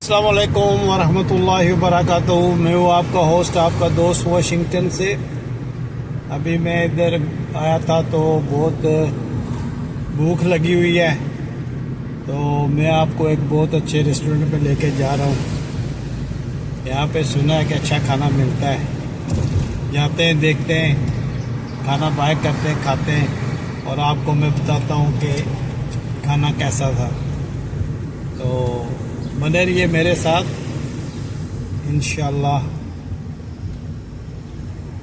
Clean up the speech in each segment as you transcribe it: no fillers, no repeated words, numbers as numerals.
अस्सलाम वालेकुम वरहमतुल्लाहि वबरकातुहू। मैं हूँ आपका होस्ट, आपका दोस्त वाशिंगटन से। अभी मैं इधर आया था तो बहुत भूख लगी हुई है, तो मैं आपको एक बहुत अच्छे रेस्टोरेंट पे लेके जा रहा हूँ। यहाँ पे सुना है कि अच्छा खाना मिलता है। जाते हैं, देखते हैं, खाना बाय करते हैं, खाते हैं और आपको मैं बताता हूँ कि खाना कैसा था। तो बने रहिए मेरे साथ, इंशाल्लाह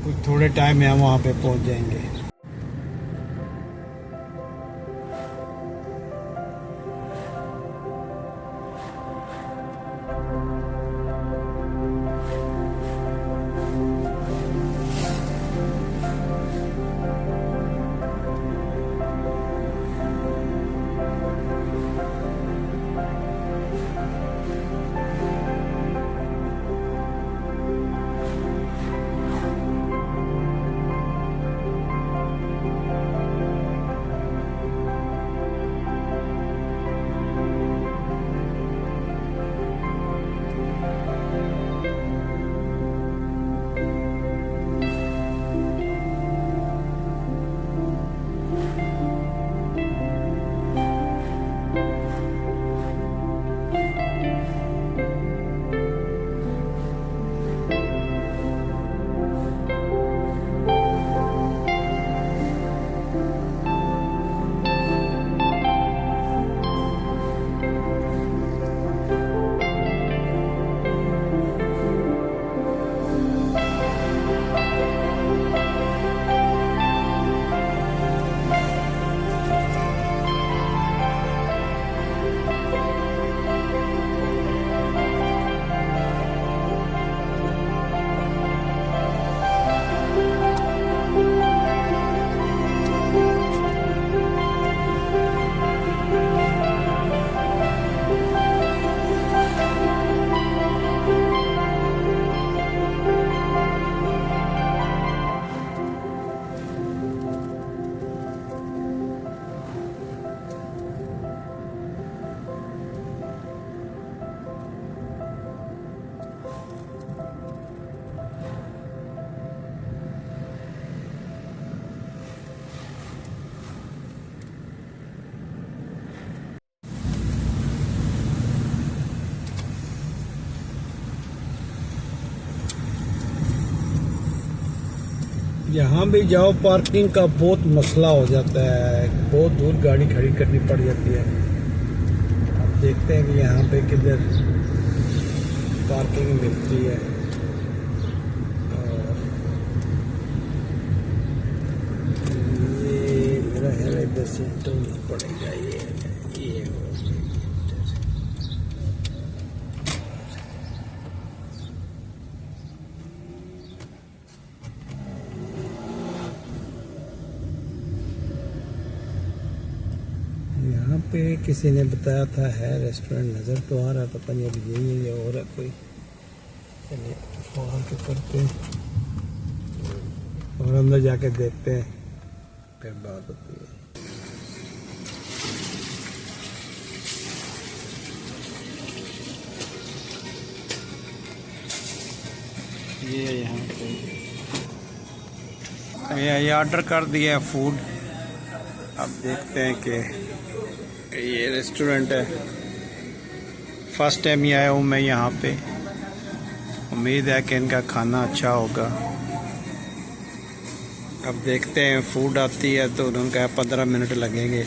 कुछ थोड़े टाइम में हम वहाँ पे पहुँच जाएंगे। यहाँ भी जाओ पार्किंग का बहुत मसला हो जाता है, बहुत दूर गाड़ी खड़ी करनी पड़ जाती है। अब देखते हैं कि यहाँ पे किधर पार्किंग मिलती है। और ये मेरा है इधर से तो पड़ेगा ये यहाँ पे किसी ने बताया था है रेस्टोरेंट, नज़र तो आ रहा है, पता नहीं अब यही है या और है कोई। चलिए वहाँ के करते हैं और अंदर जाके देखते हैं, फिर बात होती है। ये यहाँ पे ये ऑर्डर कर दिया है फूड। अब देखते हैं कि ये रेस्टोरेंट है, फर्स्ट टाइम ही आया हूँ मैं यहाँ पे। उम्मीद है कि इनका खाना अच्छा होगा। अब देखते हैं, फूड आती है तो उन्होंने कहा 15 मिनट लगेंगे,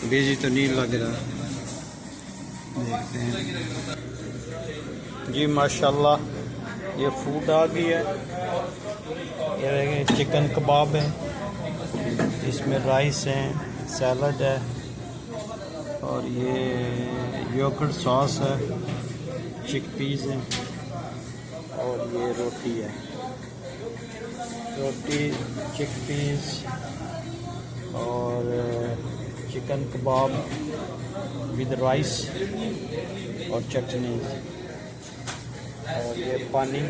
बिजी तो नहीं लग रहा। देखते हैं जी, माशाल्लाह ये फूड आ गई है। ये देखिए चिकन कबाब है, इसमें राइस है, सैलड है और ये योगर्ट सॉस है, चिकपीस है और ये रोटी है। रोटी, चिकपीस और चिकन कबाब विद राइस और चटनी और ये पानी।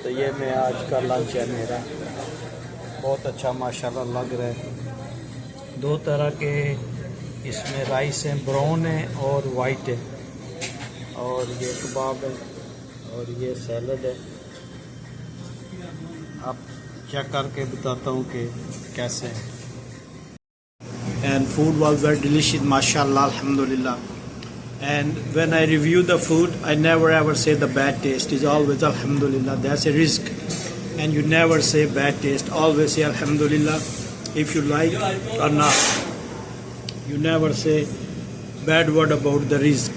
तो ये मैं आज का लंच है मेरा। बहुत अच्छा माशाल्लाह लग रहा है। दो तरह के इसमें राइस हैं, ब्राउन है और वाइट है। और ये कबाब है और ये सैलड है। आप चेक करके बताता हूँ कि कैसे है। And food was very delicious, mashallah, alhamdulillah. And when I review the food, I never ever say the bad taste. It's always alhamdulillah. That's a risk. And you never say bad taste. Always say alhamdulillah if you like or not. You never say bad word about the risk.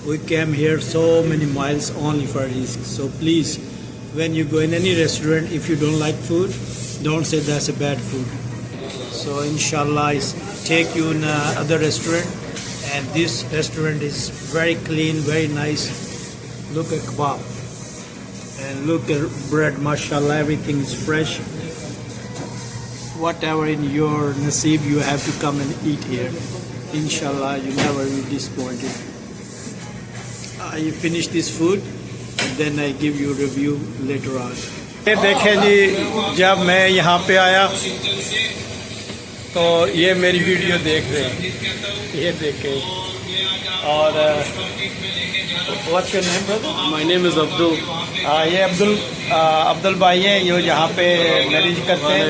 We came here so many miles only for risk. So please, when you go in any restaurant, if you don't like food, don't say that's a bad food. So inshallah, I take you in other restaurant, and this restaurant is very clean, very nice. Look at kebab and look at bread, mashallah, everything is fresh. Whatever in your nasib, you have to come and eat here. Inshallah, you never will be disappointed. I finish this food and then I give you a review later on. ये देखें जी, जब मैं यहाँ पे आया तो ये मेरी वीडियो देख रहे हैं, ये देखें। और what's your name, brother? My name is Abdul. ये अब्दुल भाई हैं, ये यहाँ पे मैरिज करते हैं।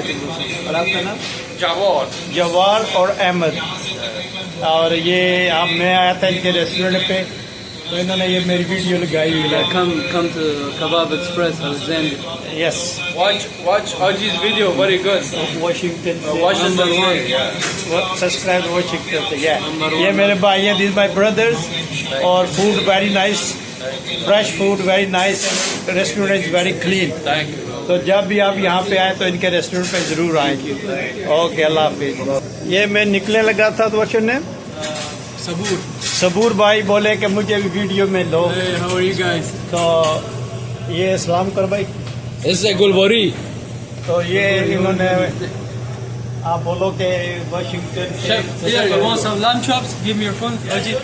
और आपका नाम? जवार और अहमद। और ये मैं आया था इनके रेस्टोरेंट पे, तो इन्होंने ये मेरी वीडियो लगाई हुई है। Come to Kebab Express, Alexandria. Yes. Watch Haji's video, very good. Washington से Washington one. सब्सक्राइब Washington से, ये मेरे भाई हैं, these my brothers। और food very nice, fresh food very nice, restaurant is very clean। Thank you. तो जब भी आप यहाँ पे आए तो इनके रेस्टोरेंट पे जरूर आएंगे। ओके, अल्लाह हाफिज। ये मैं निकलने लगा था तो व्हाट्स योर नेम? Sabur. सबूर भाई बोले कि मुझे भी वीडियो में लो। Hey, how are you guys? तो ये सलाम कर भाई। This is Gulbari. तो ये इन्होंने, आप बोलो कि वाशिंगटन से। Chef, here, you want some lamb chops? Give me your phone. Haji.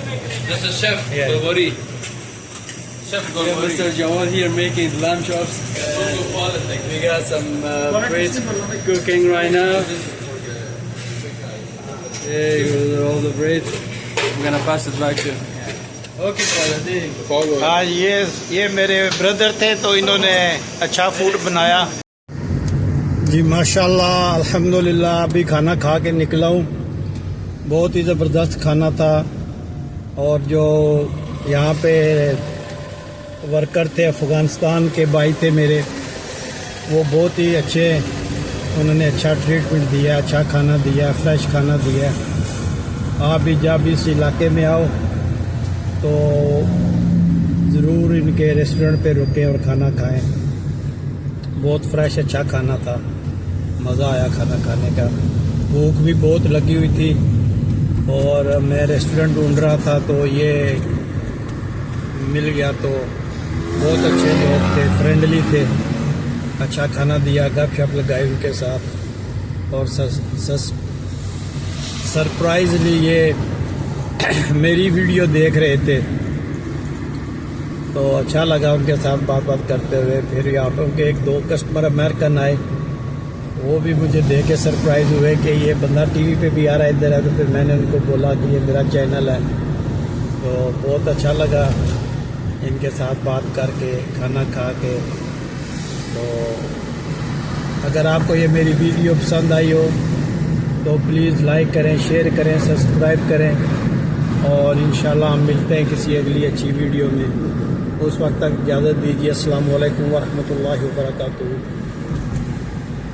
This is Chef Gulbari. Chef Gulbari. Mr. Jawad here making lamb chops. We got some bread cooking right now. There all the bread. I'm gonna pass it back to you. Okay, follow. हाँ, ये मेरे brother थे, तो इन्होंने अच्छा food बनाया जी, माशाल्लाह, अल्हम्दुलिल्लाह। अभी खाना खा के निकला हूँ, बहुत ही ज़बरदस्त खाना था। और जो यहाँ पे वर्कर थे, अफ़गानिस्तान के भाई थे मेरे, वो बहुत ही अच्छे, उन्होंने अच्छा ट्रीटमेंट दिया, अच्छा खाना दिया, फ्रेश खाना दिया। आप भी जब इस इलाके में आओ तो ज़रूर इनके रेस्टोरेंट पे रुकें और खाना खाएं। बहुत फ्रेश अच्छा खाना था, मज़ा आया खाना खाने का। भूख भी बहुत लगी हुई थी और मैं रेस्टोरेंट ढूंढ रहा था, तो ये मिल गया। तो बहुत अच्छे लोग थे, फ्रेंडली थे, अच्छा खाना दिया, गपशप लगाई उनके साथ। और सरप्राइजली ये मेरी वीडियो देख रहे थे, तो अच्छा लगा उनके साथ बात करते हुए। फिर यहाँ पर उनके एक दो कस्टमर अमेरिकन आए, वो भी मुझे देख के सरप्राइज़ हुए कि ये बंदा टीवी पे भी आ रहा है इधर है। तो फिर मैंने उनको बोला कि ये मेरा चैनल है। तो बहुत अच्छा लगा इनके साथ बात करके, खाना खा के। तो अगर आपको ये मेरी वीडियो पसंद आई हो तो प्लीज़ लाइक करें, शेयर करें, सब्सक्राइब करें। और इंशाल्लाह हम मिलते हैं किसी अगली अच्छी वीडियो में। उस वक्त तक इजाज़त दीजिए। अस्सलाम वालेकुम व रहमतुल्लाहि व बरकातुहू।